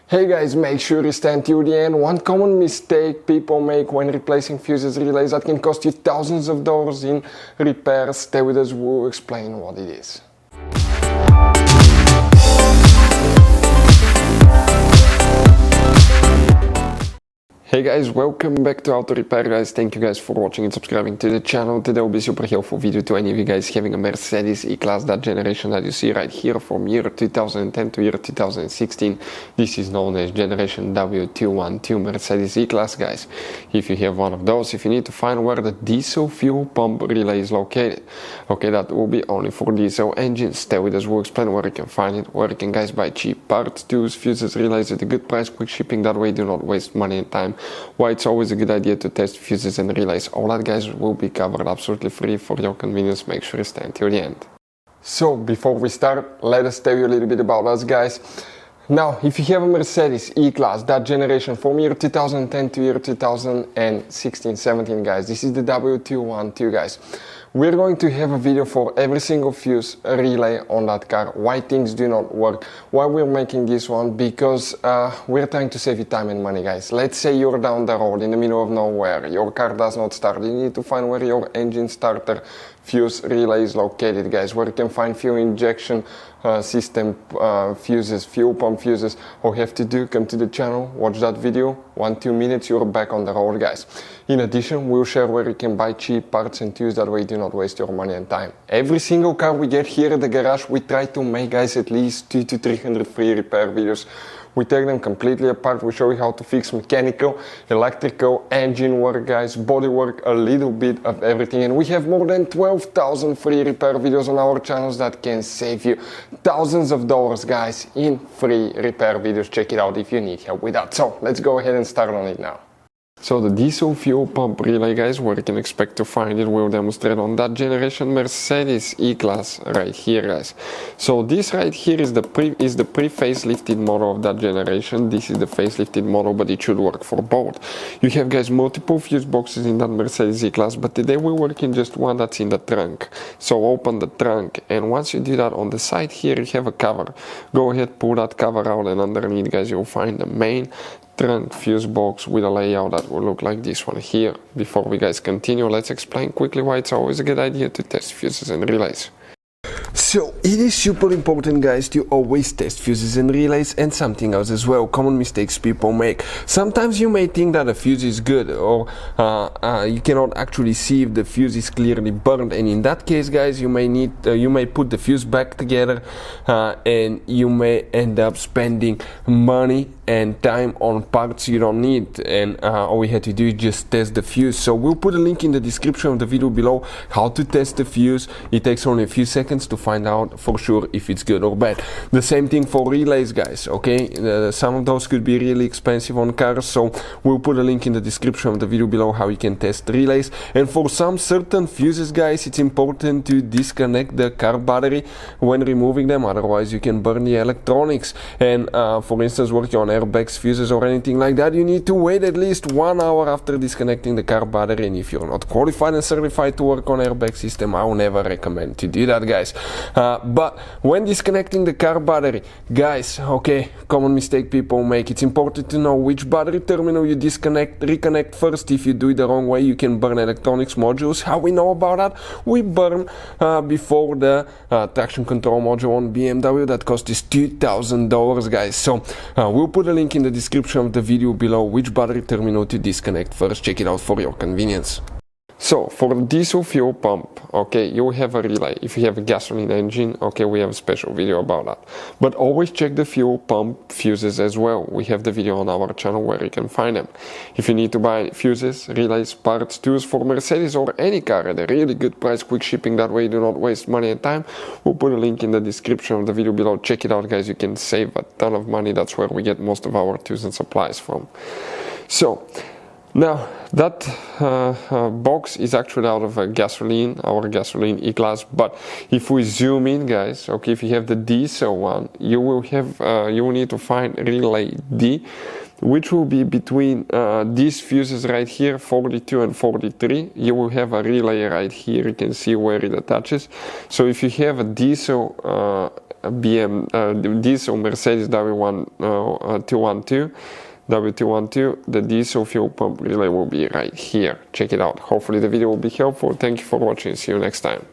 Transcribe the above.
Hey guys, make sure you stand till the end. One common mistake people make when replacing fuses relays that can cost you thousands of dollars in repairs. Stay with us, we'll explain what it is. Hey guys, welcome back to Auto Repair guys. Thank you guys for watching and subscribing to the channel. Today will be a super helpful video to any of you guys having a Mercedes E-Class, that generation that you see right here from year 2010 to year 2016. This is known as generation W212 Mercedes E-Class guys. If you have one of those, if you need to find where the diesel fuel pump relay is located, okay, that will be only for diesel engines. Stay with us, we'll explain where you can find it, where you can guys buy cheap parts, tools, fuses, relays at a good price, quick shipping, that way do not waste money and time. Why it's always a good idea to test fuses and relays. All that guys will be covered absolutely free for your convenience. Make sure you stay until the end. So before we start, let us tell you a little bit about us guys. Now, if you have a Mercedes E-Class, that generation from year 2010 to year 2016-17 guys, this is the W212 guys. We're going to have a video for every single fuse relay on that car, why things do not work, why we're making this one, because we're trying to save you time and money guys. Let's say you're down the road in the middle of nowhere, your car does not start, you need to find where your engine starter fuse relay is located guys, where you can find fuel injection system fuses, fuel pump fuses. All you have to do, come to the channel, watch that video, 1-2 minutes, you're back on the road guys. In addition, we'll share where you can buy cheap parts and tools, that way you do not waste your money and time. Every single car we get here at the garage, we try to make guys at least 200 to 300 free repair videos. We take them completely apart, we show you how to fix mechanical, electrical, engine work guys, body work, a little bit of everything. And we have more than 12,000 free repair videos on our channels that can save you thousands of dollars guys in free repair videos. Check it out if you need help with that. So let's go ahead and start on it now. So the diesel fuel pump relay guys, where you can expect to find it, we'll demonstrate on that generation Mercedes E-Class right here guys. So this right here is the pre-facelifted model of that generation. This is the facelifted model, but it should work for both. You have guys multiple fuse boxes in that Mercedes E-Class, but today we're working just one that's in the trunk. So open the trunk, and once you do that, on the side here you have a cover. Go ahead, pull that cover out, and underneath guys you'll find the main trunk fuse box with a layout that will look like this one here. Before we guys continue, let's explain quickly why it's always a good idea to test fuses and relays. So it is super important guys to always test fuses and relays, and something else as well, common mistakes people make. Sometimes you may think that a fuse is good, or you cannot actually see if the fuse is clearly burned, and in that case guys you may put the fuse back together and you may end up spending money and time on parts you don't need, and all we had to do is just test the fuse. So we'll put a link in the description of the video below how to test the fuse. It takes only a few seconds to find out for sure if it's good or bad. The same thing for relays guys, okay? Some of those could be really expensive on cars, so we'll put a link in the description of the video below how you can test relays. And for some certain fuses guys, it's important to disconnect the car battery when removing them, otherwise you can burn the electronics. And for instance, working on airbags, fuses or anything like that, you need to wait at least 1 hour after disconnecting the car battery. And if you're not qualified and certified to work on airbag system, I will never recommend to do that guys. But when disconnecting the car battery guys, okay, common mistake people make, it's important to know which battery terminal you reconnect first. If you do it the wrong way, you can burn electronics modules. How we know about that? We burn before the traction control module on BMW that cost us $2,000 guys. So we'll put a link in the description of the video below which battery terminal to disconnect first. Check it out for your convenience. So for the diesel fuel pump, okay, you have a relay. If you have a gasoline engine, okay, we have a special video about that. But always check the fuel pump fuses as well. We have the video on our channel where you can find them. If you need to buy fuses, relays, parts, tools for Mercedes or any car at a really good price, quick shipping, that way you do not waste money and time, we'll put a link in the description of the video below. Check it out guys, you can save a ton of money. That's where we get most of our tools and supplies from. So now that box is actually out of a gasoline, our gasoline E-Class, but if we zoom in guys, okay, if you have the diesel one, you will need to find relay D, which will be between these fuses right here, 42 and 43. You will have a relay right here, you can see where it attaches. So if you have a diesel diesel Mercedes W212 W212, the diesel fuel pump relay will be right here. Check it out. Hopefully the video will be helpful. Thank you for watching. See you next time.